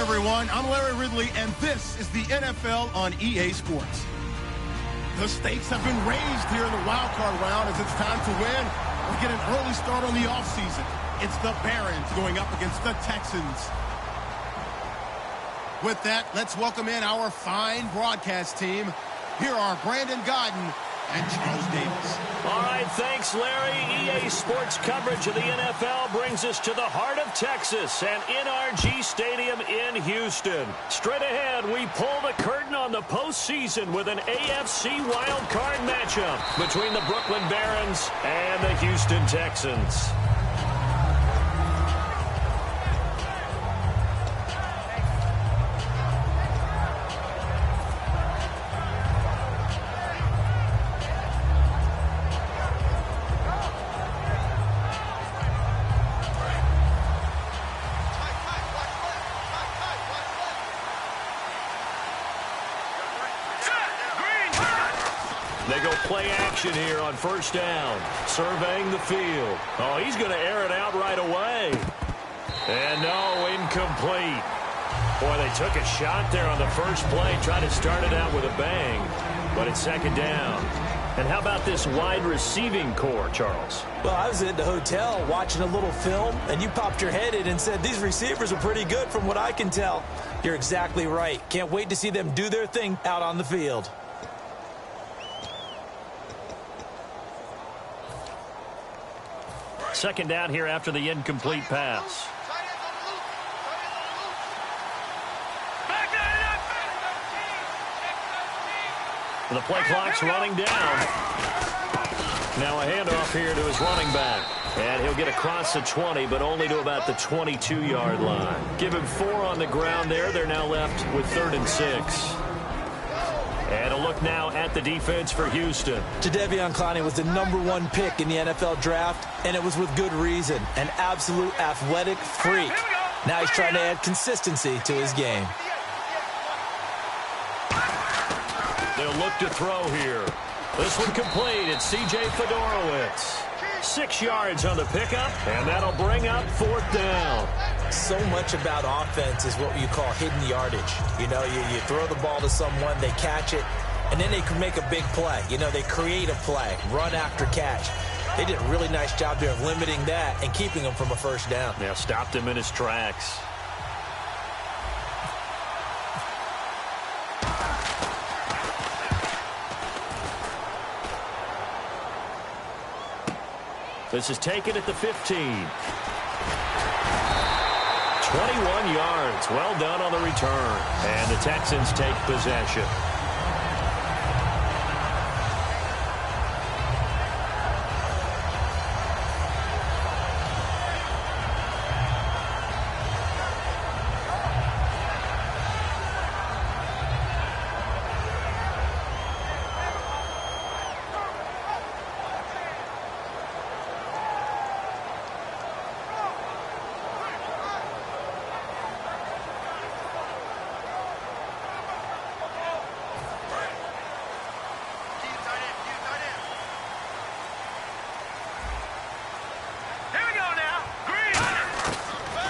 everyone. I'm Larry Ridley, and this is the NFL on EA Sports. The stakes have been raised here in the wild card round as it's time to win or get an early start on the offseason. It's the Barons going up against the Texans. With that, let's welcome in our fine broadcast team. Here are Brandon Godden and Charles Davis. All right, thanks, Larry. EA Sports coverage of the NFL brings us to the heart of Texas and NRG Stadium in Houston. Straight ahead, we pull the curtain on the postseason with an AFC wildcard matchup between the Brooklyn Barons and the Houston Texans. They go play action here on first down. Surveying the field. Oh, he's going to air it out right away. And no, incomplete. Boy, they took a shot there on the first play, trying to start it out with a bang. But it's second down. And how about this wide receiving core, Charles? Well, I was at the hotel watching a little film, and you popped your head in and said, these receivers are pretty good from what I can tell. You're exactly right. Can't wait to see them do their thing out on the field. Second down here after the incomplete pass. The play clock's running down. Now a handoff here to his running back. And he'll get across the 20, but only to about the 22-yard line. Give him 4 on the ground there. They're now left with 3rd and 6. And a look now at the defense for Houston. Jadeveon Clowney was the #1 pick in the NFL draft, and it was with good reason. An absolute athletic freak. Now he's trying to add consistency to his game. They'll look to throw here. This one complete. It's C.J. Fedorowicz. 6 yards on the pickup, and that'll bring up 4th down. So much about offense is what you call hidden yardage. You know, you throw the ball to someone, they catch it, and then they can make a big play. You know, they create a play, run after catch. They did a really nice job there of limiting that and keeping him from a first down. Yeah, stopped him in his tracks. This is taken at the 15. 21 yards. Well done on the return. And the Texans take possession.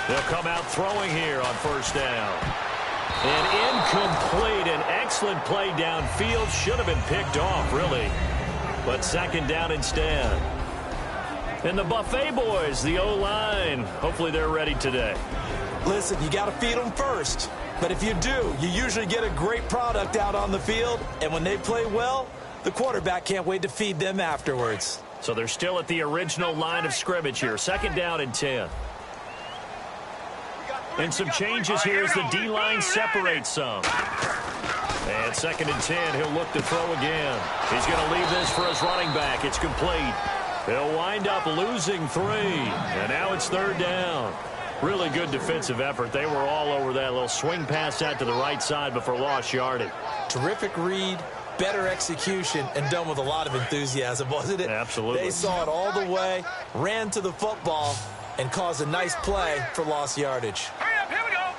They'll come out throwing here on first down. And incomplete. An excellent play downfield. Should have been picked off, really. But second down instead. And the Buffet boys, the O-line, hopefully they're ready today. Listen, you got to feed them first. But if you do, you usually get a great product out on the field. And when they play well, the quarterback can't wait to feed them afterwards. So they're still at the original line of scrimmage here. Second down and 10. And some changes here as the D-line separates some. And second and 10, he'll look to throw again. He's going to leave this for his running back. It's complete. They'll wind up losing 3. And now it's third down. Really good defensive effort. They were all over that little swing pass out to the right side before lost yardage. Terrific read, better execution, and done with a lot of enthusiasm, wasn't it? Absolutely. They saw it all the way, ran to the football, and caused a nice play for lost yardage. Hurry up, here we go.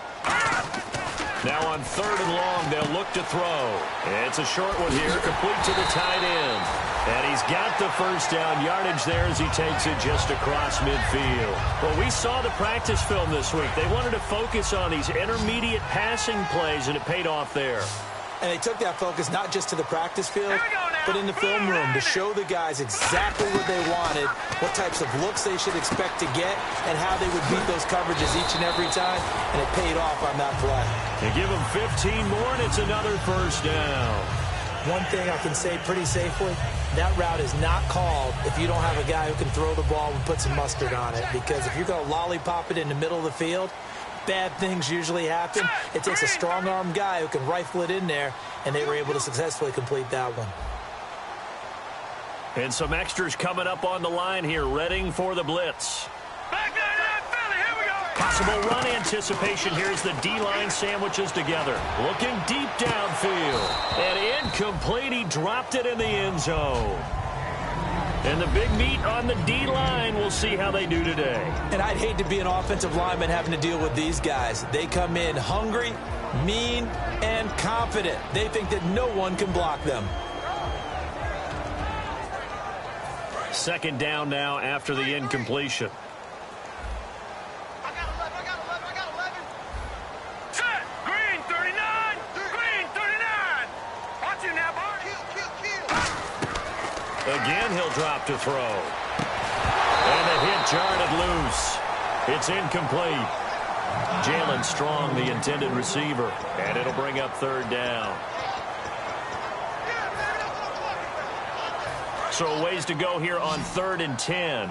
Now on 3rd and long, they'll look to throw. It's a short one here, complete to the tight end. And he's got the first down yardage there as he takes it just across midfield. Well, we saw the practice film this week. They wanted to focus on these intermediate passing plays, and it paid off there. And they took that focus not just to the practice field, but in the film room to show the guys exactly what they wanted, what types of looks they should expect to get, and how they would beat those coverages each and every time, and it paid off on that play. They give them 15 more, and it's another first down. One thing I can say pretty safely, that route is not called if you don't have a guy who can throw the ball and put some mustard on it, because if you're going to lollipop it in the middle of the field, bad things usually happen. It takes a strong-arm guy who can rifle it in there, and they were able to successfully complete that one. And some extras coming up on the line here, readying for the blitz. Possible run anticipation here as the D-line sandwiches together. Looking deep downfield. And incomplete. He dropped it in the end zone. And the big meat on the D-line, we'll see how they do today. And I'd hate to be an offensive lineman having to deal with these guys. They come in hungry, mean, and confident. They think that no one can block them. Second down now after the incompletion. Again, he'll drop to throw. And the hit jarred it loose. It's incomplete. Jalen Strong, the intended receiver. And it'll bring up third down. So a ways to go here on 3rd and 10.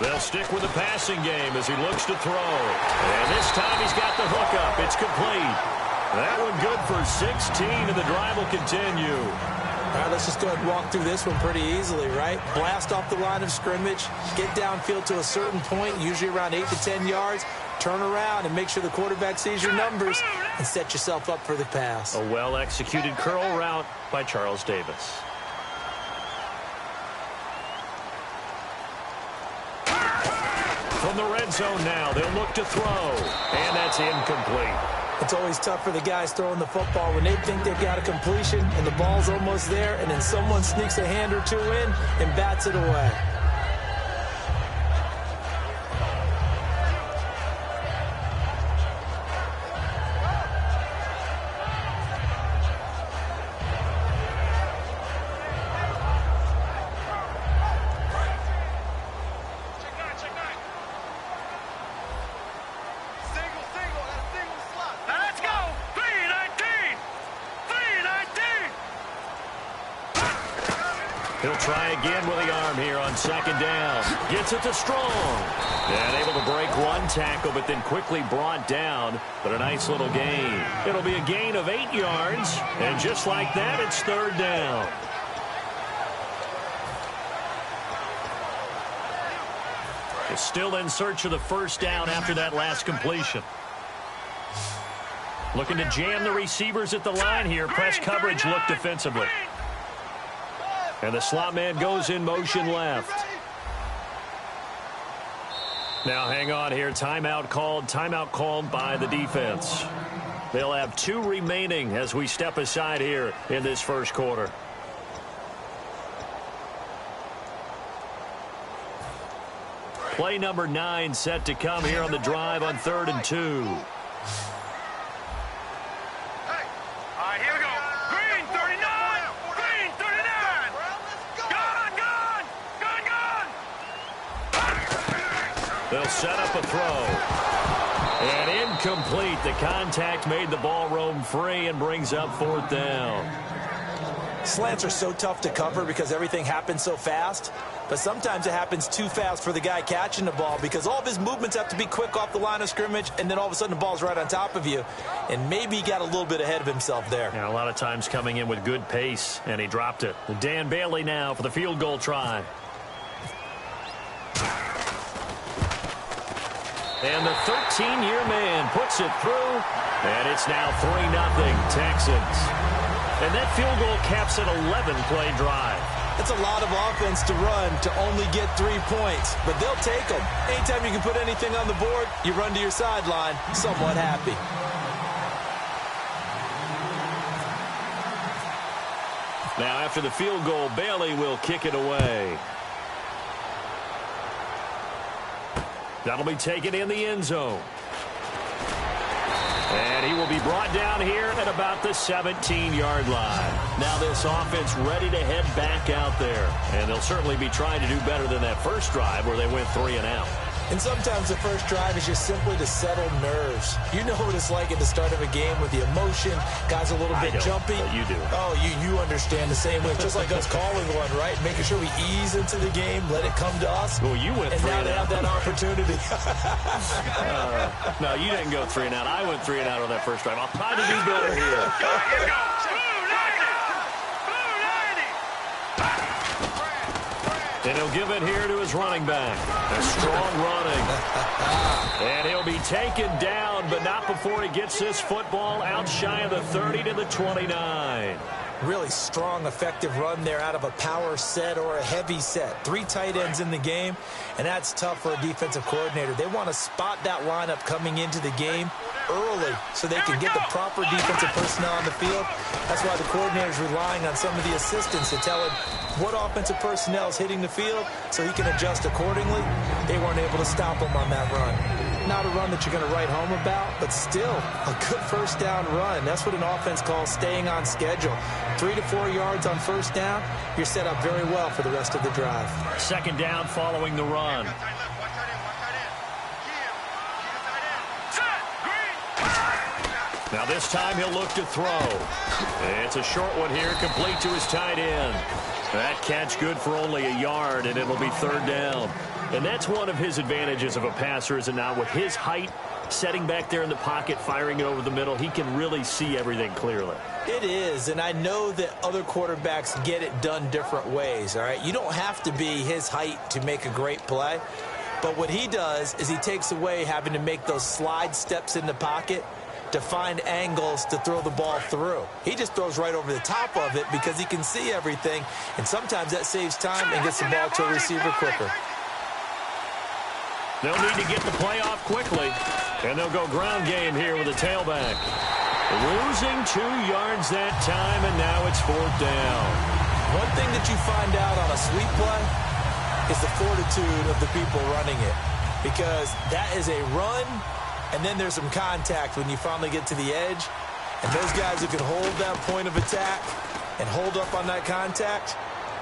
They'll stick with the passing game as he looks to throw. And this time he's got the hook up. It's complete. That one good for 16, and the drive will continue. All right, let's just go ahead and walk through this one pretty easily, right? Blast off the line of scrimmage, get downfield to a certain point, usually around 8 to 10 yards, turn around and make sure the quarterback sees your numbers and set yourself up for the pass. A well-executed curl route by Charles Davis. From the red zone now, they'll look to throw, and that's incomplete. It's always tough for the guys throwing the football when they think they've got a completion and the ball's almost there, and then someone sneaks a hand or two in and bats it away. He'll try again with the arm here on second down. Gets it to Strong. And able to break one tackle, but then quickly brought down. But a nice little gain. It'll be a gain of 8 yards. And just like that, it's third down. It's still in search of the first down after that last completion. Looking to jam the receivers at the line here. Press coverage look defensively. And the slot man goes in motion left. Now hang on here. Timeout called by the defense. They'll have 2 remaining as we step aside here in this first quarter. Play number 9 set to come here on the drive on 3rd and 2. They'll set up a throw. And incomplete. The contact made the ball roam free and brings up 4th down. Slants are so tough to cover because everything happens so fast. But sometimes it happens too fast for the guy catching the ball because all of his movements have to be quick off the line of scrimmage, and then all of a sudden the ball's right on top of you. And maybe he got a little bit ahead of himself there. Yeah, a lot of times coming in with good pace, and he dropped it. Dan Bailey now for the field goal try. And the 13-year man puts it through, and it's now 3-0 Texans. And that field goal caps an 11-play drive. It's a lot of offense to run to only get 3 points, but they'll take them. Anytime you can put anything on the board, you run to your sideline somewhat happy. Now, after the field goal, Bailey will kick it away. That'll be taken in the end zone. And he will be brought down here at about the 17-yard line. Now this offense ready to head back out there. And they'll certainly be trying to do better than that first drive where they went 3 and out. And sometimes the first drive is just simply to settle nerves. You know what it's like at the start of a game with the emotion. Guys a little bit jumpy. But you do. Oh, you understand the same way. It's just like us calling one, right? Making sure we ease into the game, let it come to us. Well, you went 3 and out. And now they have that opportunity. No, you didn't go 3 and out. I went 3 and out on that first drive. I'll try to do better here. Here we go. And he'll give it here to his running back. A strong running. And he'll be taken down, but not before he gets this football out shy of the 30 to the 29. Really strong, effective run there out of a power set or a heavy set. 3 tight ends in the game, and that's tough for a defensive coordinator. They want to spot that lineup coming into the game early so they can get the proper defensive personnel on the field. That's why the coordinator is relying on some of the assistants to tell him what offensive personnel is hitting the field so he can adjust accordingly. They weren't able to stop him on that run. Not a run that you're going to write home about, but still a good first down run. That's what an offense calls staying on schedule. 3 to 4 yards on first down, you're set up very well for the rest of the drive. Second down following the run. Now this time he'll look to throw. It's a short one here, complete to his tight end. That catch good for only a yard, and it'll be third down. And that's one of his advantages of a passer, is it not? With his height, setting back there in the pocket, firing it over the middle, he can really see everything clearly. It is, and I know that other quarterbacks get it done different ways, all right? You don't have to be his height to make a great play. But what he does is he takes away having to make those slide steps in the pocket to find angles to throw the ball through. He just throws right over the top of it because he can see everything, and sometimes that saves time and gets the ball to a receiver quicker. They'll need to get the play off quickly, and they'll go ground game here with a tailback. Losing 2 yards that time, and now it's fourth down. One thing that you find out on a sweep play is the fortitude of the people running it, because that is a run, and then there's some contact when you finally get to the edge. And those guys who can hold that point of attack and hold up on that contact,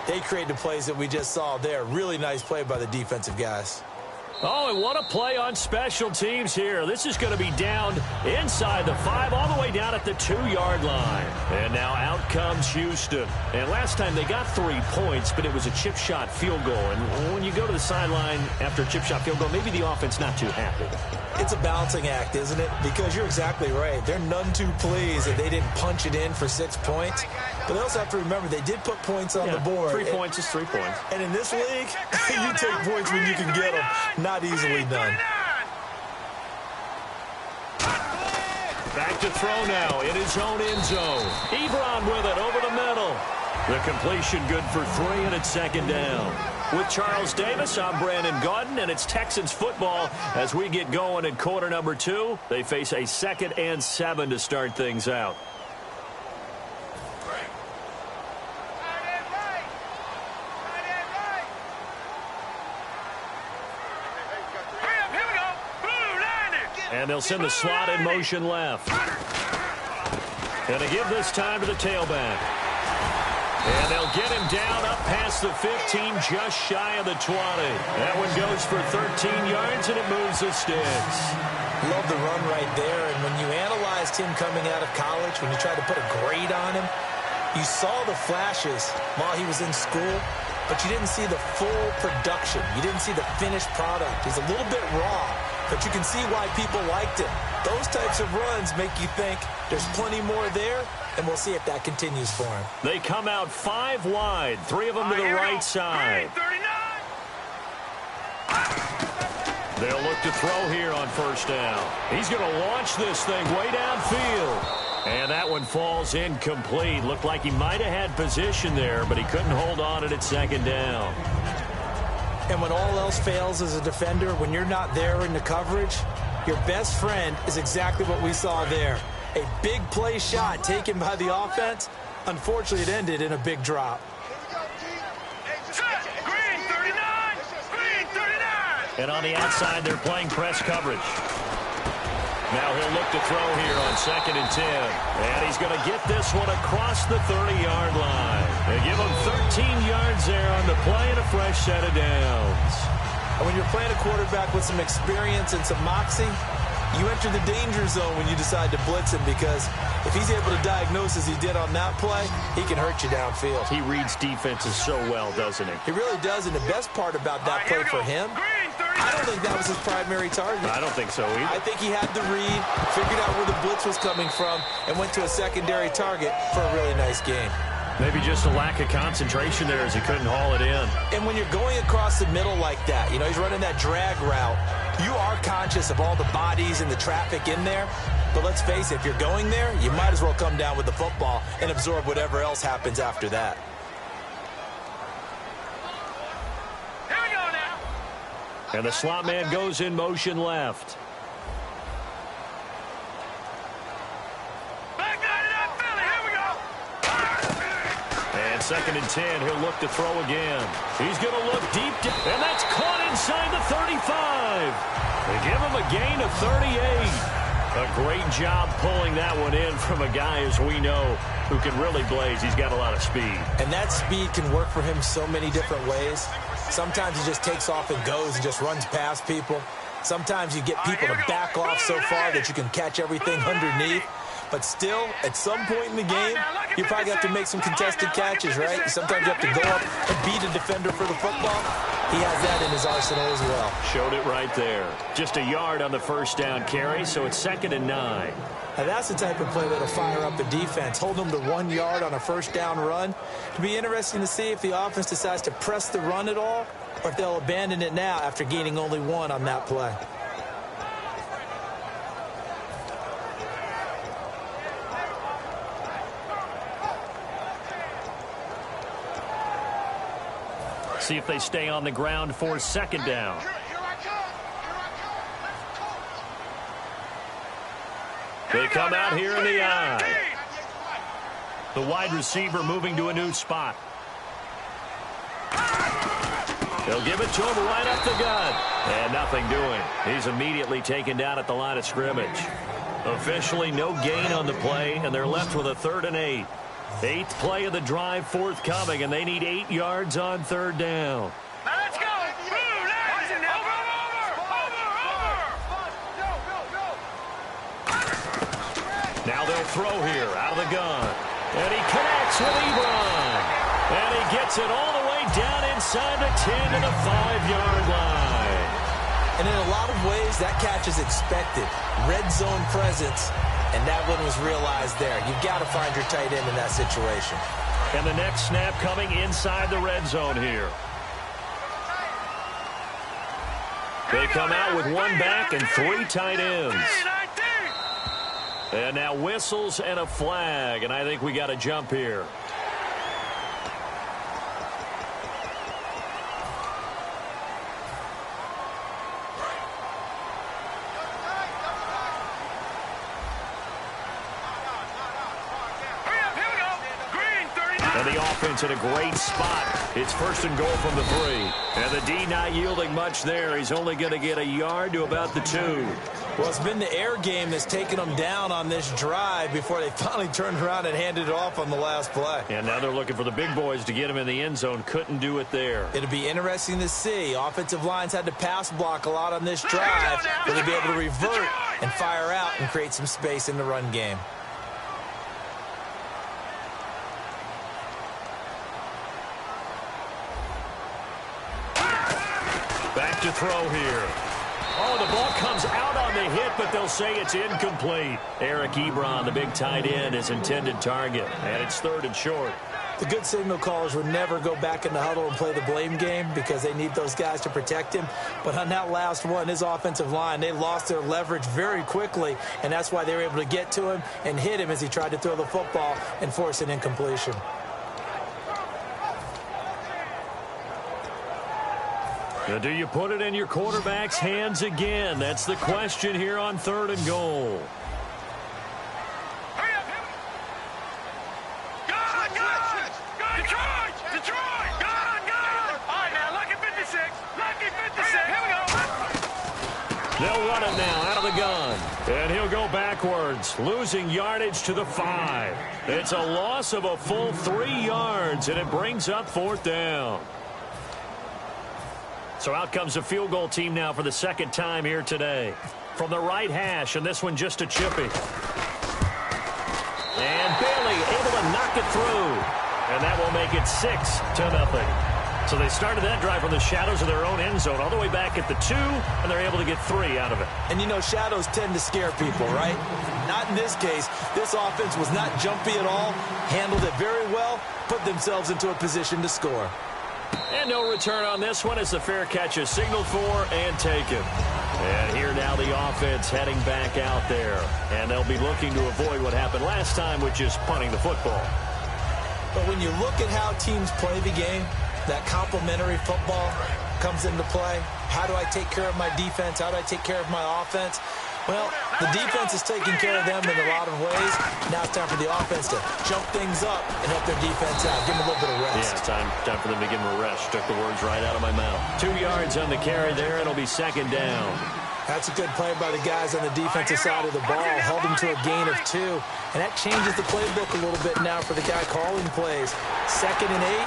they create the plays that we just saw there. Really nice play by the defensive guys. Oh, and what a play on special teams here. This is going to be down inside the 5, all the way down at the 2-yard line. And now out comes Houston. And last time they got 3 points, but it was a chip shot field goal. And when you go to the sideline after a chip shot field goal, maybe the offense not too happy. It's a balancing act, isn't it? Because you're exactly right. They're none too pleased that they didn't punch it in for 6 points. But they also have to remember they did put points on the board. 3 points is 3 points. And in this league, you take points when you can get them. Not easily done. Back to throw now in his own end zone. Ebron with it over the middle. The completion good for 3, and it's second down. With Charles Davis, I'm Brandon Gaudin, and it's Texans football as we get going in quarter number 2. They face a 2nd and 7 to start things out. And they'll send the slot in motion left. And they give this time to the tailback. And they'll get him down up past the 15, just shy of the 20. That one goes for 13 yards, and it moves the sticks. Love the run right there. And when you analyzed him coming out of college, when you tried to put a grade on him, you saw the flashes while he was in school, but you didn't see the full production. You didn't see the finished product. He's a little bit raw, but you can see why people liked him. Those types of runs make you think there's plenty more there, and we'll see if that continues for him. They come out 5 wide, 3 of them to the right side. They'll look to throw here on first down. He's going to launch this thing way downfield. And that one falls incomplete. Looked like he might have had position there, but he couldn't hold on at second down. And when all else fails as a defender, when you're not there in the coverage, your best friend is exactly what we saw there. A big play shot taken by the offense. Unfortunately, it ended in a big drop. Green 39! Green 39! And on the outside, they're playing press coverage. Now he'll look to throw here on 2nd and 10. And he's going to get this one across the 30-yard line. They give him 13 yards there on the play and a fresh set of downs. And when you're playing a quarterback with some experience and some moxie, you enter the danger zone when you decide to blitz him, because if he's able to diagnose as he did on that play, he can hurt you downfield. He reads defenses so well, doesn't he? He really does, and the best part about that play for him, I don't think that was his primary target. I don't think so either. I think he had the read, figured out where the blitz was coming from, and went to a secondary target for a really nice game. Maybe just a lack of concentration there as he couldn't haul it in. And when you're going across the middle like that, you know, he's running that drag route, you are conscious of all the bodies and the traffic in there. But let's face it, if you're going there, you might as well come down with the football and absorb whatever else happens after that. Here we go now. And the slot man goes in motion left. Back nine it up, Philly. Here we go. And 2nd and 10, he'll look to throw again. He's going to look deep, and that's caught inside the 35. They give him a gain of 38. A great job pulling that one in from a guy, as we know, who can really blaze. He's got a lot of speed. And that speed can work for him so many different ways. Sometimes he just takes off and goes and just runs past people. Sometimes you get people to back off so far that you can catch everything underneath. But still, at some point in the game, you probably have to make some contested catches, right? Sometimes you have to go up and beat a defender for the football. He has that in his arsenal as well. Showed it right there. Just a yard on the first down carry, so it's 2nd and 9. Now that's the type of play that'll fire up the defense. Hold them to 1 yard on a first down run. It'll be interesting to see if the offense decides to press the run at all, or if they'll abandon it now after gaining only 1 on that play. See if they stay on the ground for 2nd down. They come out here in the eye. The wide receiver moving to a new spot. They'll give it to him right up the gut. And nothing doing. He's immediately taken down at the line of scrimmage. Officially no gain on the play, and they're left with a 3rd and 8. 8th play of the drive forthcoming, and they need 8 yards on 3rd down. Now let's go. Blue, nice. Over. Now they'll throw here out of the gun. And he connects with Ebron. And he gets it all the way down inside the 10 to the 5-yard line. And in a lot of ways, that catch is expected. Red zone presence. And that one was realized there. You've got to find your tight end in that situation. And the next snap coming inside the red zone here. They come out with 1 back and 3 tight ends. And now whistles and a flag. And I think we got a jump here. And the offense in a great spot. It's 1st and goal from the 3. And the D not yielding much there. He's only going to get a yard to about the 2. Well, it's been the air game that's taken them down on this drive before they finally turned around and handed it off on the last play. And now they're looking for the big boys to get him in the end zone. Couldn't do it there. It'll be interesting to see. Offensive lines had to pass block a lot on this drive. Will they be able to revert and fire out and create some space in the run game? Back to throw here. Oh, the ball comes out on the hit, but they'll say it's incomplete. Eric Ebron, the big tight end, his intended target. And it's 3rd and short. The good signal callers would never go back in the huddle and play the blame game because they need those guys to protect him. But on that last one, his offensive line, they lost their leverage very quickly, and that's why they were able to get to him and hit him as he tried to throw the football and force an incompletion. Now, do you put it in your quarterback's hands again? That's the question here on 3rd and goal. They'll run it now out of the gun. And he'll go backwards, losing yardage to the 5. It's a loss of a full 3 yards, and it brings up 4th down. So out comes the field goal team now for the 2nd time here today. From the right hash, and this one just a chippy. And Bailey able to knock it through. And that will make it 6-0. So they started that drive from the shadows of their own end zone all the way back at the 2, and they're able to get 3 out of it. And, you know, shadows tend to scare people, right? Not in this case. This offense was not jumpy at all, handled it very well, put themselves into a position to score. And no return on this one as the fair catch is signaled for and taken. And here now the offense heading back out there. And they'll be looking to avoid what happened last time, which is punting the football. But when you look at how teams play the game, that complementary football comes into play. How do I take care of my defense? How do I take care of my offense? Well, the defense is taking care of them in a lot of ways. Now it's time for the offense to jump things up and help their defense out. Give them a little bit of rest. Yeah, time for them to give them a rest. Took the words right out of my mouth. 2 yards on the carry there. It'll be 2nd down. That's a good play by the guys on the defensive side of the ball. Held them to a gain of 2. And that changes the playbook a little bit now for the guy calling plays. 2nd and 8.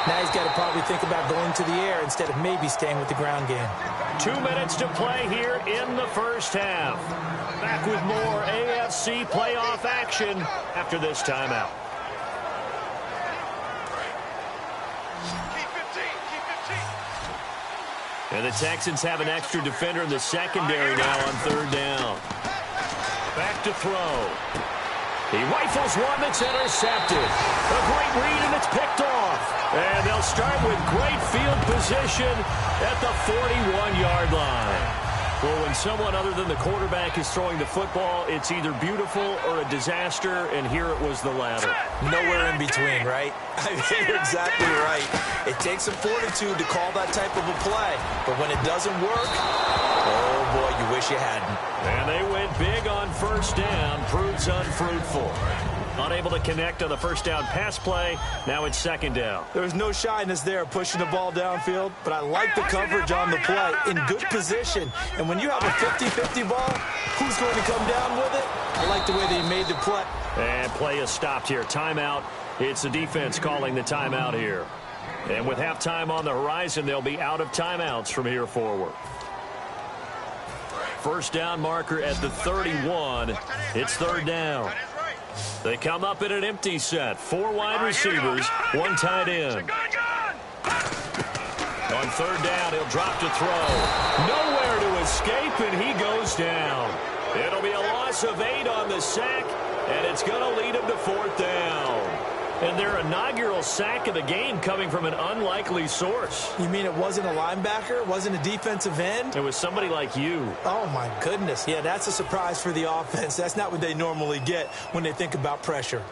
Now he's got to probably think about going to the air instead of maybe staying with the ground game. 2 minutes to play here in the first half. Back with more AFC playoff action after this timeout. And the Texans have an extra defender in the secondary now on 3rd down. Back to throw. He rifles one that's intercepted. A great read, and it's picked off. And they'll start with great field position at the 41-yard line. Well, when someone other than the quarterback is throwing the football, it's either beautiful or a disaster, and here it was the latter. Nowhere in between, right? I mean, you're exactly right. It takes some fortitude to call that type of a play, but when it doesn't work, oh, boy, you wish you hadn't. And they went big on 1st down, proves unfruitful. Unable to connect on the 1st down pass play. Now it's 2nd down. There's no shyness there pushing the ball downfield, but I like the coverage on the play in good position. And when you have a 50-50 ball, who's going to come down with it? I like the way they made the play. And play is stopped here. Timeout. It's the defense calling the timeout here. And with halftime on the horizon, they'll be out of timeouts from here forward. 1st down marker at the 31. It's 3rd down. They come up in an empty set. 4 wide receivers, 1 tight end. On 3rd down, he'll drop to throw. Nowhere to escape, and he goes down. It'll be a loss of 8 on the sack, and it's going to lead him to 4th down. And their inaugural sack of the game coming from an unlikely source. You mean it wasn't a linebacker? It wasn't a defensive end? It was somebody like you. Oh, my goodness. Yeah, that's a surprise for the offense. That's not what they normally get when they think about pressure.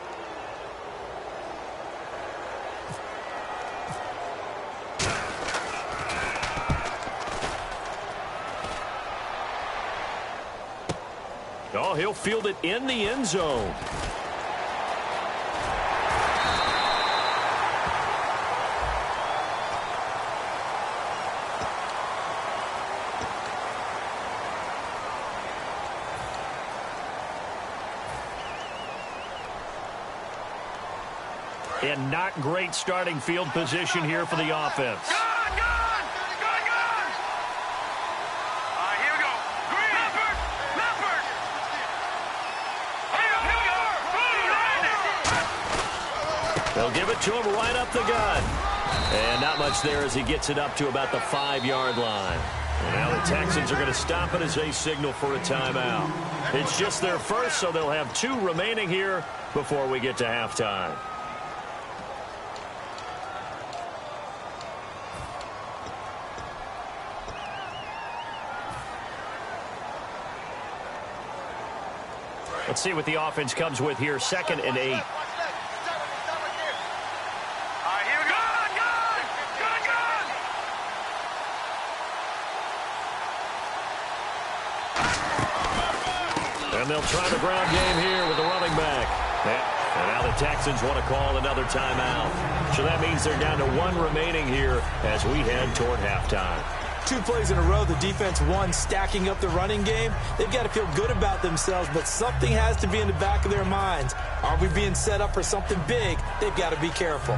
Oh, he'll field it in the end zone. And not great starting field position here for the offense. Here we go. Green. Leopard. Here we go. They'll give it to him right up the gut. And not much there as he gets it up to about the 5-yard line. And now the Texans are going to stop it as they signal for a timeout. It's just their first, so they'll have 2 remaining here before we get to halftime. Let's see what the offense comes with here. 2nd and 8. And they'll try the ground game here with the running back. And now the Texans want to call another timeout. So that means they're down to 1 remaining here as we head toward halftime. 2 plays in a row, the defense won, stacking up the running game. They've got to feel good about themselves, but something has to be in the back of their minds. Are we being set up for something big? They've got to be careful.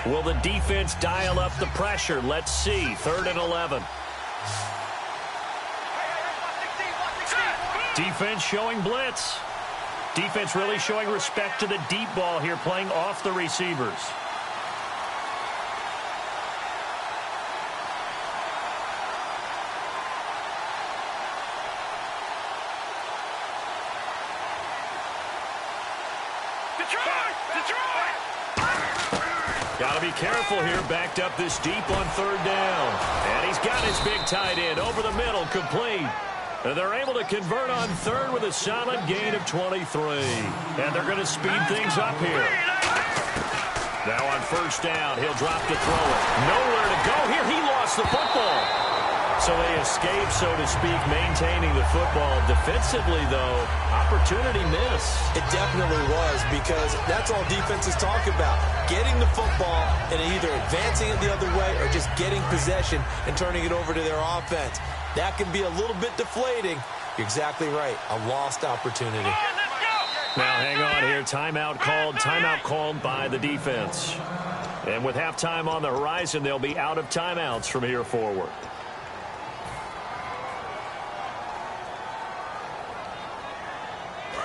Will the defense dial up the pressure? Let's see. 3rd and 11. Defense showing blitz. Defense really showing respect to the deep ball here, playing off the receivers. Got to be careful here. Backed up this deep on 3rd down. And he's got his big tight end over the middle, complete. And they're able to convert on 3rd with a solid gain of 23. And they're going to speed things up here. Now on 1st down, he'll drop to throw it. Nowhere to go here. He lost the football. So they escape, so to speak, maintaining the football. Defensively, though, opportunity miss. It definitely was, because that's all defenses talk about. Getting the football and either advancing it the other way or just getting possession and turning it over to their offense. That can be a little bit deflating. You're exactly right. A lost opportunity. Now hang on here. Timeout called by the defense. And with halftime on the horizon, they'll be out of timeouts from here forward.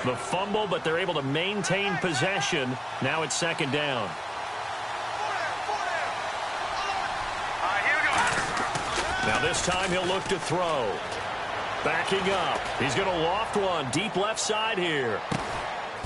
The fumble, but they're able to maintain possession. Now it's 2nd down. Now this time he'll look to throw. Backing up. He's going to loft one deep left side here.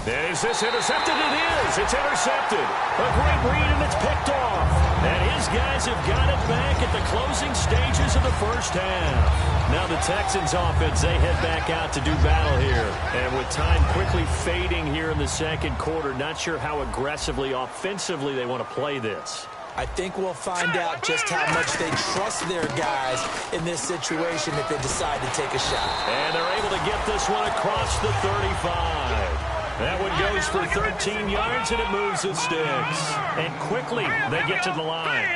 Is this intercepted? It is. It's intercepted. A great read, and it's picked off. And his guys have got it back at the closing stages of the 1st half. Now the Texans offense, they head back out to do battle here. And with time quickly fading here in the 2nd quarter, not sure how aggressively, offensively they want to play this. I think we'll find out just how much they trust their guys in this situation if they decide to take a shot. And they're able to get this one across the 35. That one goes for 13 yards, and it moves and sticks. And quickly, they get to the line.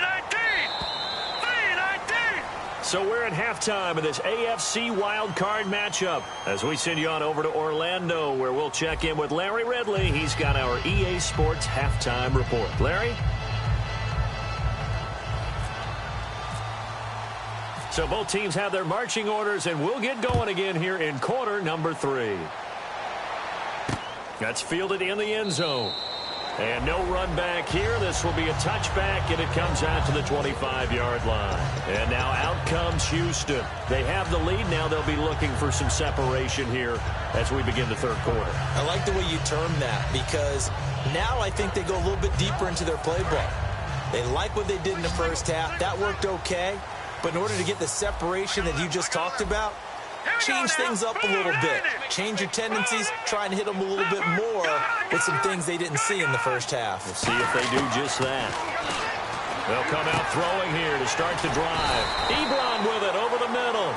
So we're at halftime of this AFC wildcard matchup as we send you on over to Orlando, where we'll check in with Larry Ridley. He's got our EA Sports halftime report. Larry? So both teams have their marching orders, and we'll get going again here in quarter number 3. That's fielded in the end zone. And no run back here. This will be a touchback, and it comes out to the 25-yard line. And now out comes Houston. They have the lead. Now they'll be looking for some separation here as we begin the 3rd quarter. I like the way you term that, because now I think they go a little bit deeper into their playbook. They like what they did in the 1st half. That worked okay. But in order to get the separation that you just talked about, change things up a little bit. Change your tendencies. Try and hit them a little bit more with some things they didn't see in the 1st half. We'll see if they do just that. They'll come out throwing here to start the drive. Ebron with it over the middle.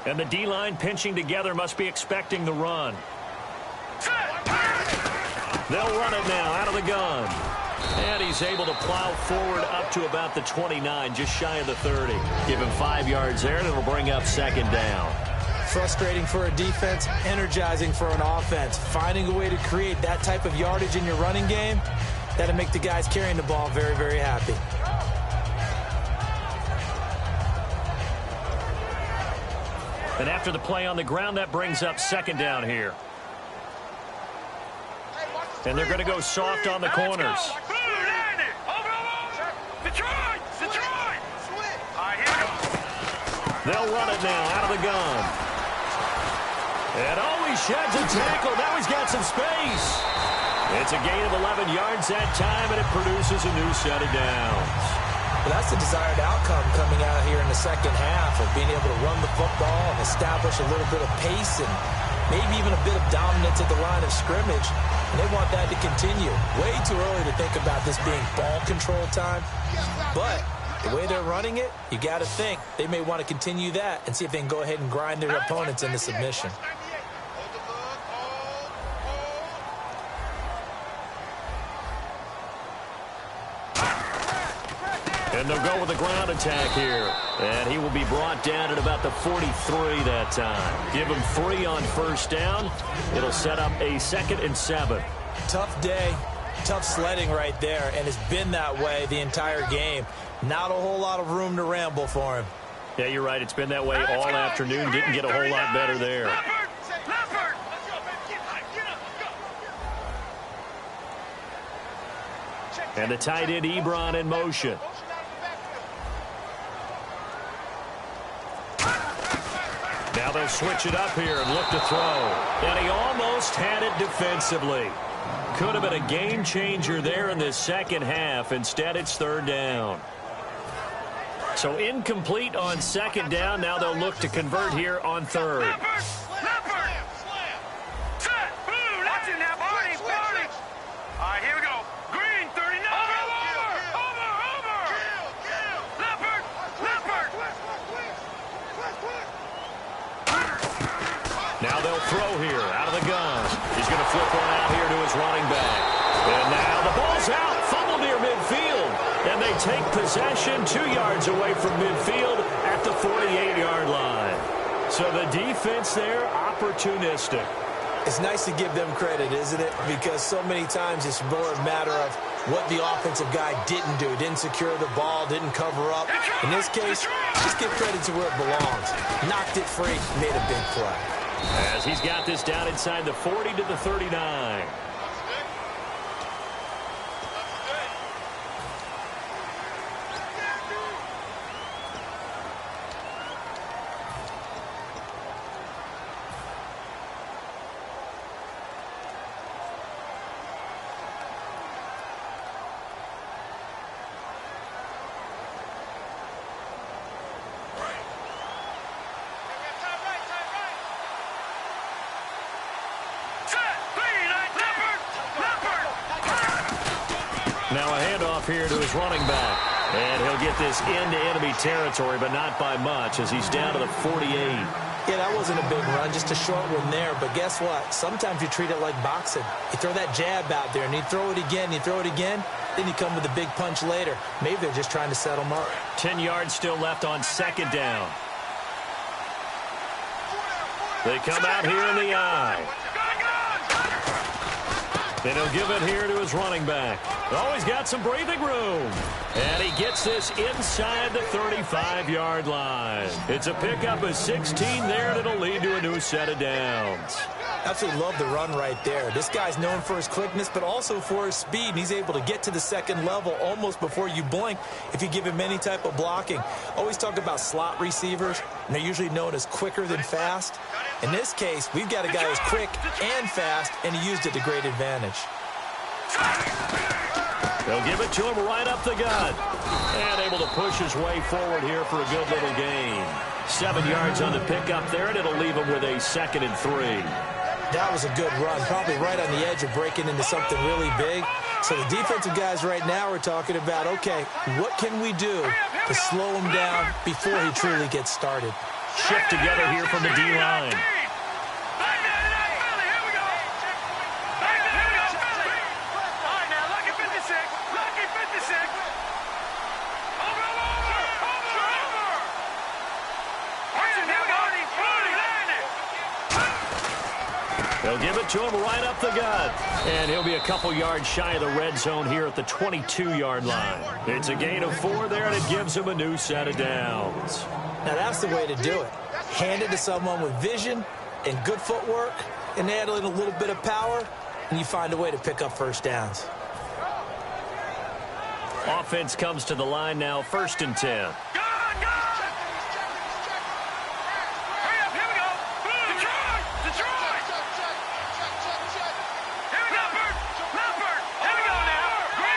And the D-line pinching together must be expecting the run. They'll run it now out of the gun. And he's able to plow forward up to about the 29, just shy of the 30. Give him 5 yards there, and it'll bring up 2nd down. Frustrating for a defense, energizing for an offense. Finding a way to create that type of yardage in your running game, that'll make the guys carrying the ball very, very happy. And after the play on the ground, that brings up second down here. And they're going to go soft on the corners. They'll run it now out of the gun. And he sheds a tackle. Now he's got some space. It's a gain of 11 yards that time, and it produces a new set of downs. Well, that's the desired outcome coming out here in the second half of being able to run the football and establish a little bit of pace and maybe even a bit of dominance at the line of scrimmage. And they want that to continue. Way too early to think about this being ball control time. But the way they're running it, you got to think they may want to continue that and see if they can go ahead and grind their opponents into submission. And they'll go with the ground attack here. And he will be brought down at about the 43 that time. Give him 3 on first down. It'll set up a 2nd and 7. Tough day, tough sledding right there, and it's been that way the entire game. Not a whole lot of room to ramble for him. Yeah, you're right. It's been that way all afternoon. Didn't get a whole lot better there. And the tight end Ebron in motion. Now they'll switch it up here and look to throw. And he almost had it defensively. Could have been a game changer there in this second half. Instead, it's 3rd down. So incomplete on second down. Now they'll look to convert here on 3rd. Now they'll throw here out of the gun. He's going to flip one out here to his running back. And now the ball's out. Fumble near midfield. And they take possession 2 yards away from midfield at the 48-yard line. So the defense there, opportunistic. It's nice to give them credit, isn't it? Because so many times it's more a matter of what the offensive guy didn't do. Didn't secure the ball, didn't cover up. In this case, just give credit to where it belongs. Knocked it free, made a big play. As he's got this down inside the 40 to the 39. Now a handoff here to his running back. And he'll get this into enemy territory, but not by much as he's down to the 48. Yeah, that wasn't a big run, just a short one there. But guess what? Sometimes you treat it like boxing. You throw that jab out there, and you throw it again, then you come with a big punch later. Maybe they're just trying to set him up. 10 yards still left on second down. They come out here in the eye. And he'll give it here to his running back. Oh, he's got some breathing room. And he gets this inside the 35-yard line. It's a pickup of 16 there, and it'll lead to a new set of downs. Absolutely love the run right there. This guy's known for his quickness, but also for his speed. And he's able to get to the second level almost before you blink if you give him any type of blocking. Always talk about slot receivers, and they're usually known as quicker than fast. In this case, we've got a guy who's quick and fast, and he used it to great advantage. They'll give it to him right up the gut. And able to push his way forward here for a good little gain. 7 yards on the pickup there, and it'll leave him with a 2nd and 3. That was a good run, probably right on the edge of breaking into something really big. So the defensive guys right now are talking about, okay, what can we do to slow him down before he truly gets started? Shift together here from the D-line. They'll give it to him right up the gut. And he'll be a couple yards shy of the red zone here at the 22-yard line. It's a gain of 4 there, and it gives him a new set of downs. Now, that's the way to do it. Hand it to someone with vision and good footwork, and add in a little bit of power, and you find a way to pick up first downs. Offense comes to the line now, 1st and 10.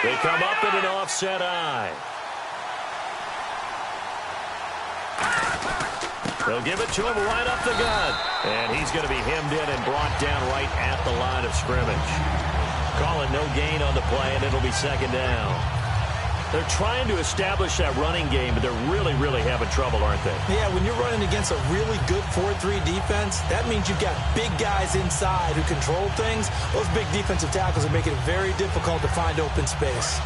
They come up in an offset eye. They'll give it to him right up the gut. And he's going to be hemmed in and brought down right at the line of scrimmage. Calling no gain on the play, and it'll be 2nd down. They're trying to establish that running game, but they're really, really having trouble, aren't they? Yeah, when you're running against a really good 4-3 defense, that means you've got big guys inside who control things. Those big defensive tackles are making it very difficult to find open space.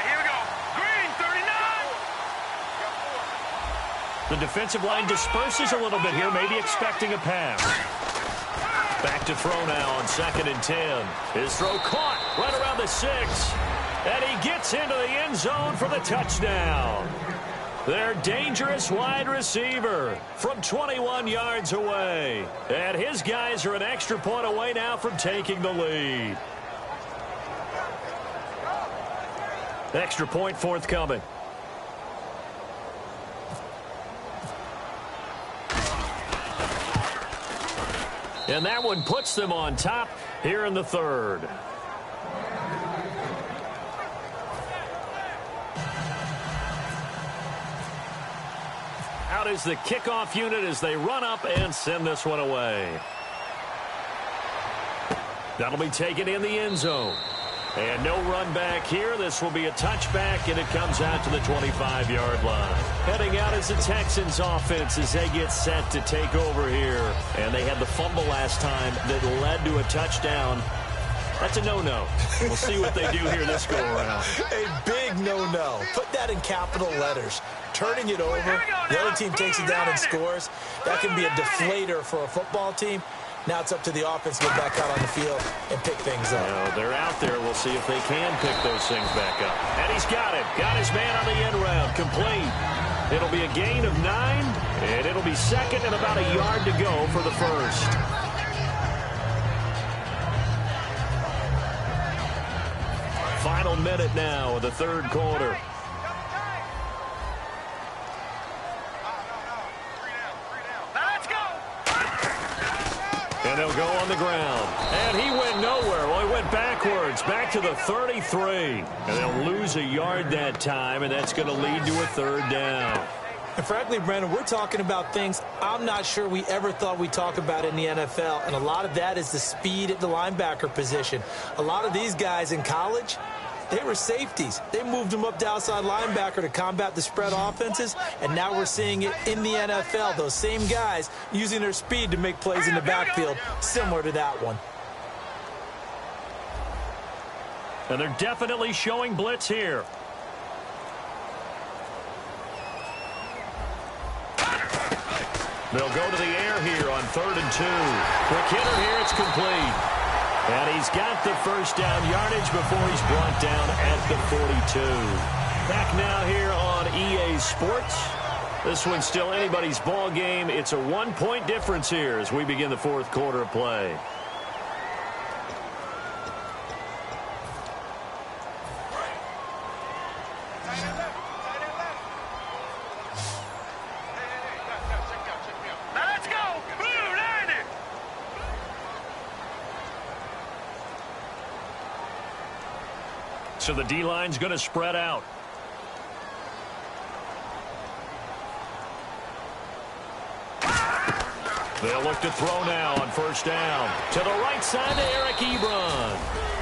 Here we go. Green, 39. The defensive line disperses a little bit here, maybe expecting a pass. Back to throw now on 2nd and 10. His throw caught right around the 6. And he gets into the end zone for the touchdown. Their dangerous wide receiver from 21 yards away. And his guys are an extra point away now from taking the lead. Extra point forthcoming. And that one puts them on top here in the 3rd. Out is the kickoff unit as they run up and send this one away. That'll be taken in the end zone. And no run back here. This will be a touchback, and it comes out to the 25-yard line. Heading out is the Texans offense as they get set to take over here. And they had the fumble last time that led to a touchdown. That's a no-no. We'll see what they do here this go-around. A big no-no. Put that in capital letters. Turning it over, the other team takes it down and scores. That can be a deflator for a football team. Now it's up to the offense to get back out on the field and pick things up. No, they're out there. We'll see if they can pick those things back up. And he's got it. Got his man on the end round. Complete. It'll be a gain of 9, and it'll be 2nd and about a yard to go for the 1st. Final minute now of the 3rd quarter. And they'll go on the ground. And he went nowhere. Well, he went backwards, back to the 33. And they'll lose a yard that time, and that's going to lead to a 3rd down. And frankly, Brandon, we're talking about things I'm not sure we ever thought we'd talk about in the NFL. And a lot of that is the speed at the linebacker position. A lot of these guys in college, they were safeties. They moved them up to outside linebacker to combat the spread offenses, and now we're seeing it in the NFL. Those same guys using their speed to make plays in the backfield, similar to that one. And they're definitely showing blitz here. They'll go to the air here on 3rd and 2. Quick hitter here, it's complete. And he's got the first down yardage before he's brought down at the 42. Back now here on EA Sports. This one's still anybody's ball game. It's a 1-point difference here as we begin the 4th quarter of play. So the D-line's going to spread out. They'll look to throw now on 1st down. To the right side to Eric Ebron.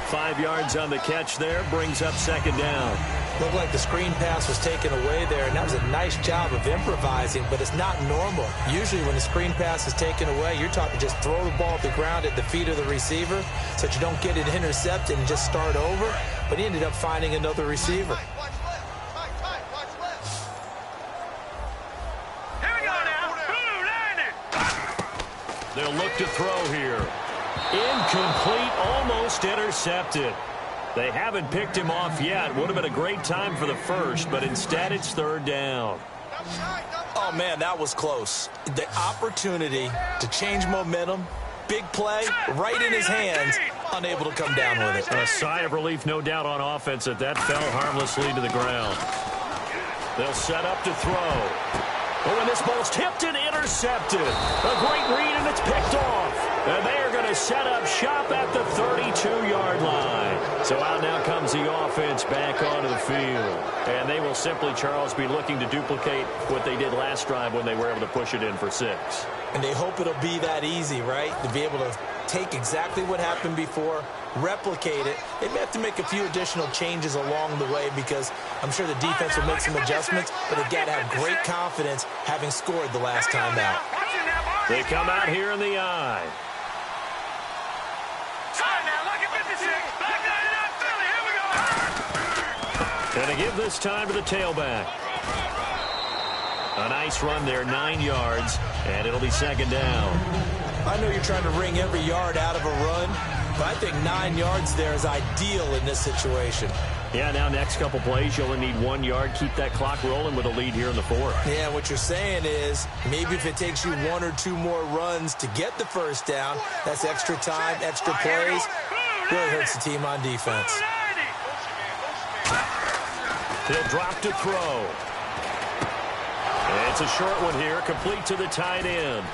5 yards on the catch there, brings up 2nd down. Looked like the screen pass was taken away there, and that was a nice job of improvising, but it's not normal. Usually when the screen pass is taken away, you're taught to just throw the ball at the ground at the feet of the receiver so that you don't get it intercepted and just start over, but he ended up finding another receiver. They'll look to throw here. Incomplete, almost intercepted. They haven't picked him off yet. Would have been a great time for the first, but instead it's third down. Oh, man, that was close. The opportunity to change momentum, big play, right in his hands, unable to come down with it. A sigh of relief, no doubt, on offense that fell harmlessly to the ground. They'll set up to throw. Oh, and this ball's tipped and intercepted. A great read, and it's picked off. And they are going to set up shop at the 32-yard line. So out now comes the offense back onto the field. And they will simply, Charles, be looking to duplicate what they did last drive when they were able to push it in for 6. And they hope it'll be that easy, right? To be able to take exactly what happened before, replicate it. They may have to make a few additional changes along the way because I'm sure the defense will make some adjustments, but they've got to have great confidence having scored the last time out. They come out here in the eye. And they give this time to the tailback. A nice run there, 9 yards, and it'll be second down. I know you're trying to wring every yard out of a run, but I think 9 yards there is ideal in this situation. Yeah, now next couple plays, you only need 1 yard. Keep that clock rolling with a lead here in the fourth. Yeah, what you're saying is maybe if it takes you 1 or 2 more runs to get the first down, that's extra time, extra plays. Really hurts the team on defense. He'll drop to throw. It's a short one here, complete to the tight end.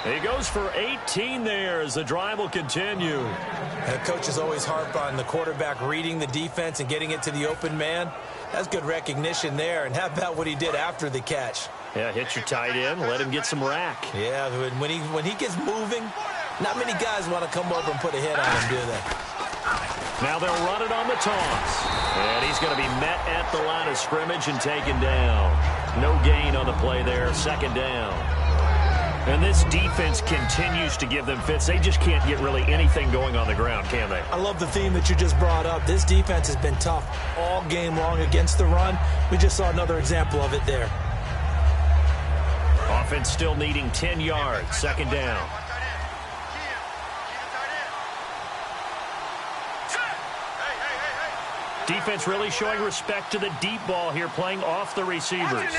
He goes for 18 there as the drive will continue. And coaches always harp on the quarterback reading the defense and getting it to the open man. That's good recognition there. And how about what he did after the catch? Yeah, hit your tight end, let him get some rack. Yeah, when he gets moving, not many guys want to come over and put a hit on him, do they? Now they'll run it on the toss. And he's going to be met at the line of scrimmage and taken down. No gain on the play there, second down. And this defense continues to give them fits. They just can't get really anything going on the ground, can they? I love the theme that you just brought up. This defense has been tough all game long against the run. We just saw another example of it there. Offense still needing 10 yards, second down. Defense really showing respect to the deep ball here, playing off the receivers.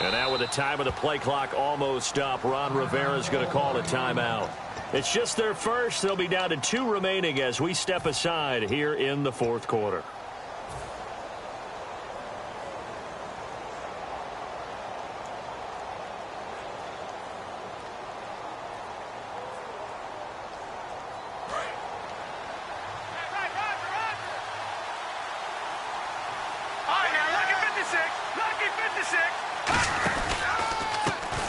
And now with the time of the play clock almost up, Ron Rivera's going to call a timeout. It's just their first. They'll be down to 2 remaining as we step aside here in the fourth quarter.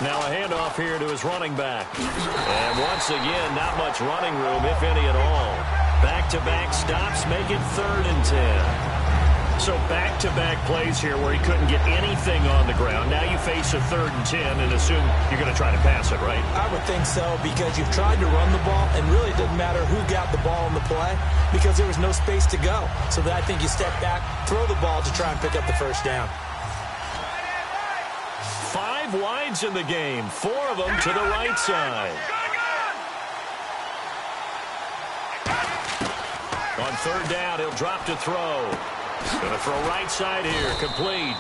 Now a handoff here to his running back. And once again, not much running room, if any at all. Back-to-back stops make it 3rd and 10. So back-to-back plays here where he couldn't get anything on the ground. Now you face a 3rd and 10 and assume you're going to try to pass it, right? I would think so because you've tried to run the ball and really it doesn't matter who got the ball in the play because there was no space to go. So I think you step back, throw the ball to try and pick up the first down. 5 wides in the game, 4 of them to the right side. On 3rd down, he'll drop to throw. Going to throw right side here, complete.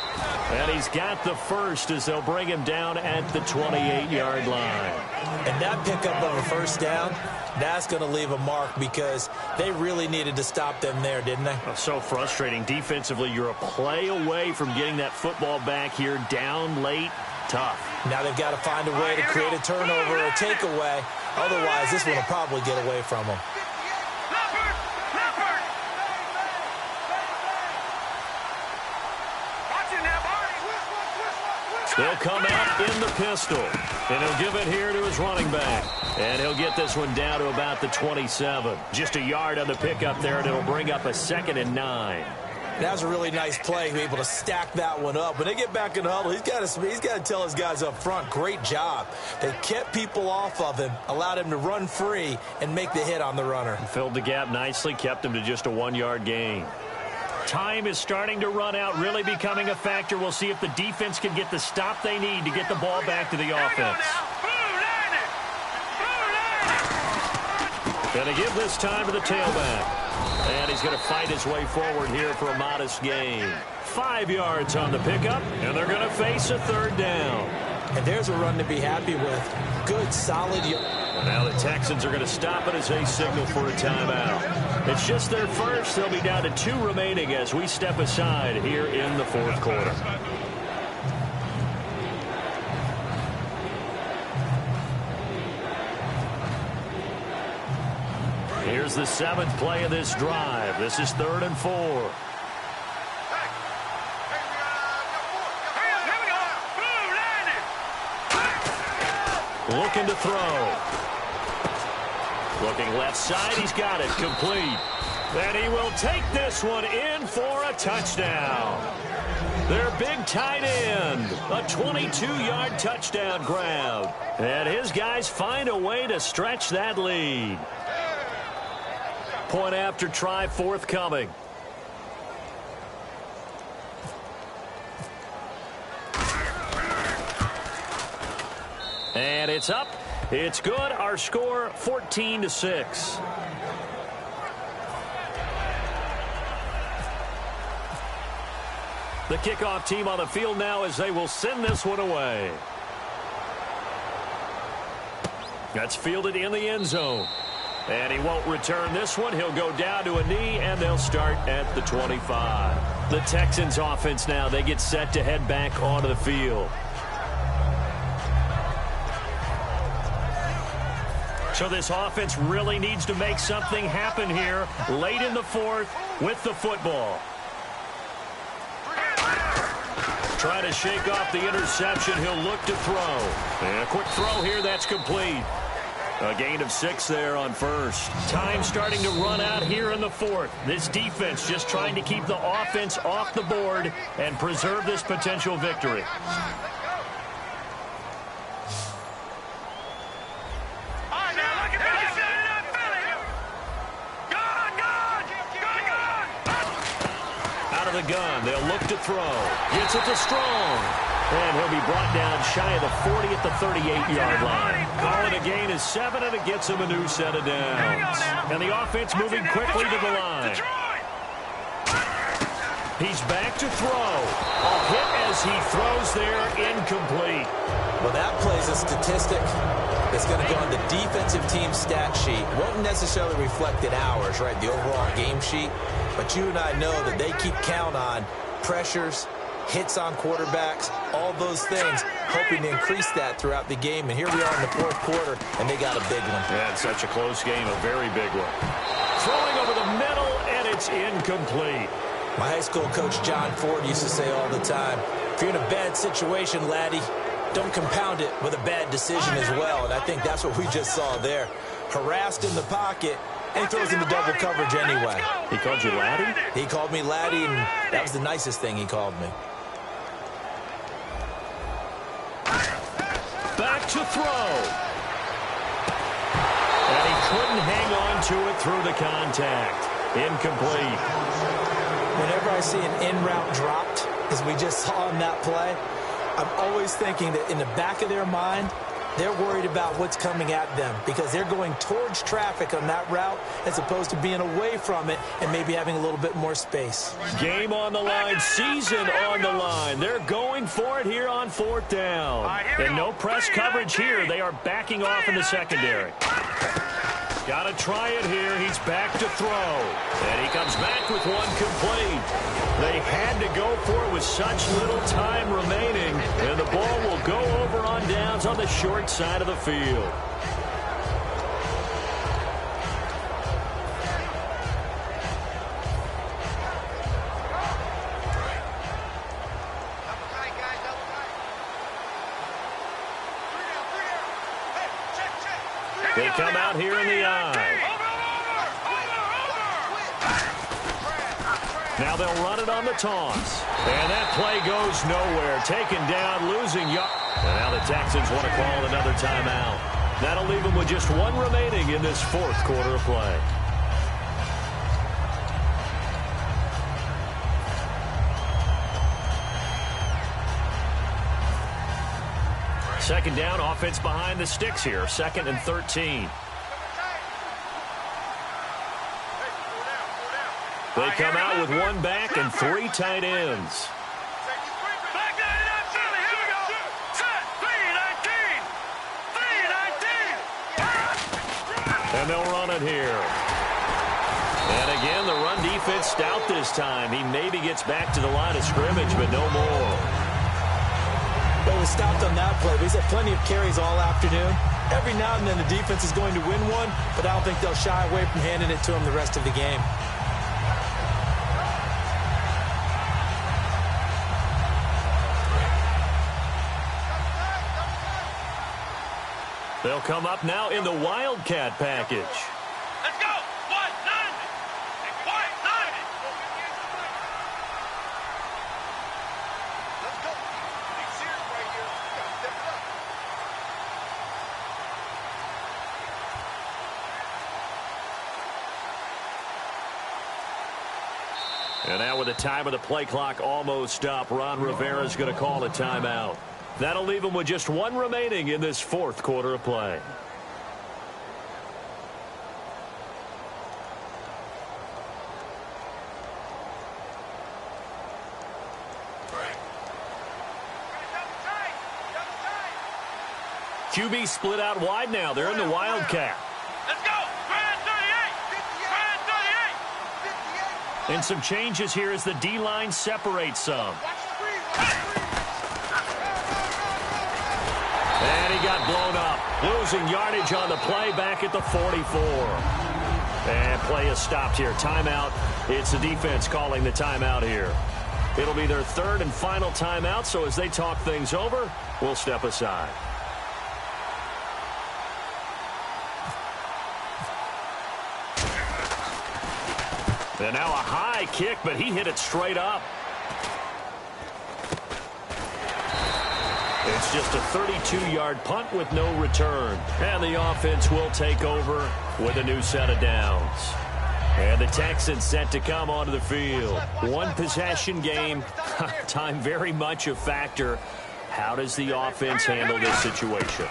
And he's got the first as they'll bring him down at the 28-yard line. And that pickup of a first down, that's going to leave a mark because they really needed to stop them there, didn't they? Oh, so frustrating. Defensively, you're a play away from getting that football back here down late. Tough. Now they've got to find a way to create a turnover or a takeaway. Otherwise, this one will probably get away from them. They'll come out in the pistol. And he'll give it here to his running back. And he'll get this one down to about the 27. Just a yard on the pickup there, and it'll bring up a 2nd and 9. That was a really nice play, be able to stack that one up. When they get back in the huddle, he's got to tell his guys up front, great job. They kept people off of him, allowed him to run free and make the hit on the runner. Filled the gap nicely, kept him to just a 1-yard gain. Time is starting to run out, really becoming a factor. We'll see if the defense can get the stop they need to get the ball back to the offense. Going to give this time to the tailback. And he's going to fight his way forward here for a modest gain. 5 yards on the pickup, and they're going to face a third down. And there's a run to be happy with. Good, solid. Now the Texans are going to stop it as they signal for a timeout. It's just their first. They'll be down to 2 remaining as we step aside here in the fourth quarter. Here's the 7th play of this drive. This is 3rd and 4. Looking to throw. Looking left side. He's got it. Complete. And he will take this one in for a touchdown. Their big tight end. A 22-yard touchdown grab. And his guys find a way to stretch that lead. Point after try forthcoming. And it's up. It's good. Our score 14-6. The kickoff team on the field now as they will send this one away. That's fielded in the end zone. And he won't return this one. He'll go down to a knee, and they'll start at the 25. The Texans offense now, they get set to head back onto the field. So this offense really needs to make something happen here late in the fourth with the football. Trying to shake off the interception. He'll look to throw. And a quick throw here. That's complete. A gain of 6 there on first. Time starting to run out here in the fourth. This defense just trying to keep the offense off the board and preserve this potential victory. The gun. They'll look to throw. Gets it to Strong. And he'll be brought down shy of the 40 at the 38-yard line. Calling a gain is 7, and it gets him a new set of downs. And the offense moving quickly to the line. He's back to throw. A hit as he throws there, incomplete. Well, that plays a statistic that's going to go on the defensive team stat sheet. Won't necessarily reflect in ours, right, the overall game sheet. But you and I know that they keep count on pressures, hits on quarterbacks, all those things, hoping to increase that throughout the game. And here we are in the fourth quarter, and they got a big one. Yeah, it's such a close game, a very big one. Throwing over the middle, and it's incomplete. My high school coach, John Ford, used to say all the time, if you're in a bad situation, laddie, don't compound it with a bad decision as well. And I think that's what we just saw there. Harassed in the pocket, and he throws into double coverage anyway. He called you laddie? He called me laddie, and that was the nicest thing he called me. Back to throw. And he couldn't hang on to it through the contact. Incomplete. Whenever I see an in-route dropped, as we just saw in that play, I'm always thinking that in the back of their mind, they're worried about what's coming at them because they're going towards traffic on that route as opposed to being away from it and maybe having a little bit more space. Game on the line, season on the line. They're going for it here on 4th down. And no press coverage here. They are backing off in the secondary. Got to try it here. He's back to throw. And he comes back with one complete. They had to go for it with such little time remaining. And the ball will go over on downs on the short side of the field. They come out here in the eye. Now they'll run it on the toss. And that play goes nowhere. Taken down, losing yard. And now the Texans want to call another timeout. That'll leave them with just 1 remaining in this 4th quarter of play. Second down, offense behind the sticks here. 2nd and 13. They come out with one back and 3 tight ends. And they'll run it here. And again, the run defense stout this time. He maybe gets back to the line of scrimmage, but no more. Well, he was stopped on that play, but he's had plenty of carries all afternoon. Every now and then the defense is going to win one, but I don't think they'll shy away from handing it to him the rest of the game. They'll come up now in the Wildcat package. Let's go. 190. And quiet 90. Let's go. Be serious right here. You gotta step it up. And now with the time of the play clock almost up, Ron Rivera's going to call a timeout. That'll leave him with just one remaining in this 4th quarter of play. QB split out wide now. They're in the Wildcat. Let's go. Grand 38. Grand 38. And some changes here as the D-line separates some. And he got blown up, losing yardage on the play back at the 44. And play is stopped here. Timeout. It's the defense calling the timeout here. It'll be their 3rd and final timeout, so as they talk things over, we'll step aside. And now a high kick, but he hit it straight up. It's just a 32-yard punt with no return. And the offense will take over with a new set of downs. And the Texans set to come onto the field. One possession game. Time very much a factor. How does the offense handle this situation?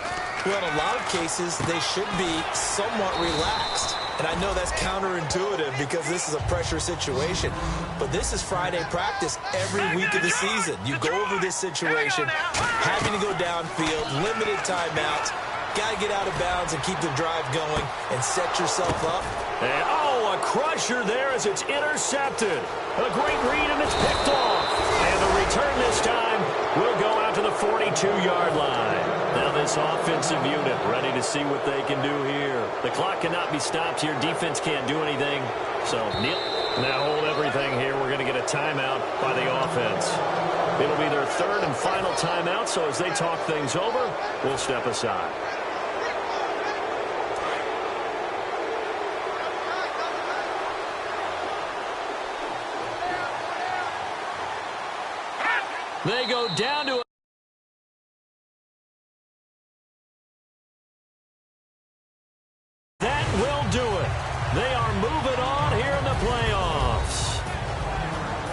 Well, in a lot of cases, they should be somewhat relaxed. And I know that's counterintuitive because this is a pressure situation. But this is Friday practice every week of the season. You go over this situation, having to go downfield, limited timeouts, got to get out of bounds and keep the drive going and set yourself up. And, oh, a crusher there as it's intercepted. A great read, and it's picked off. And the return this time will go out to the 42-yard line. Now this offensive unit ready to see what they can do here. The clock cannot be stopped here. Defense can't do anything. So, now hold everything here. We're going to get a timeout by the offense. It'll be their 3rd and final timeout, so as they talk things over, we'll step aside. They go down to that will do it. They are moving on here in the playoffs.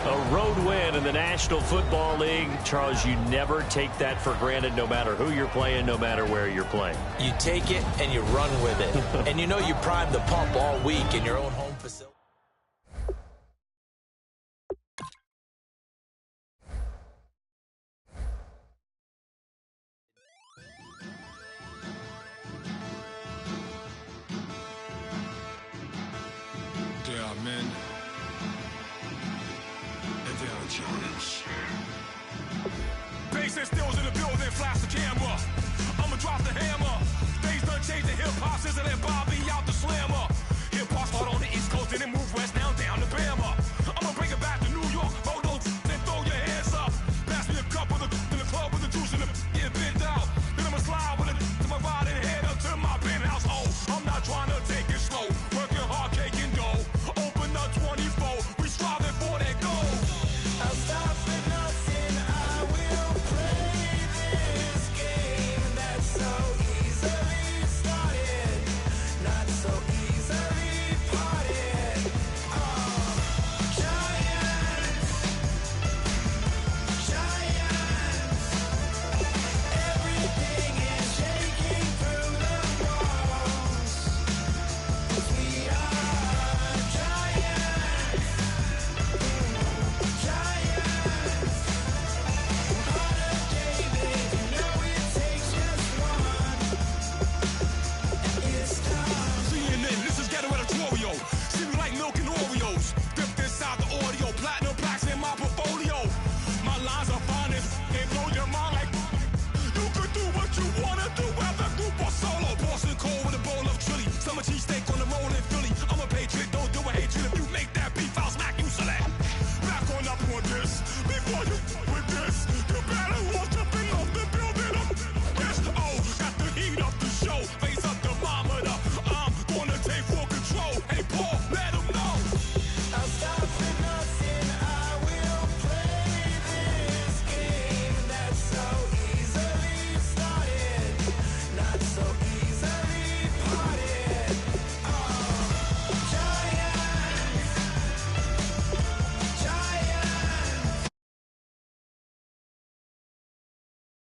A road win in the National Football League. Charles, you never take that for granted no matter who you're playing, no matter where you're playing. You take it and you run with it. And you know you primed the pump all week in your own home facility. Bass and stills in the building, fly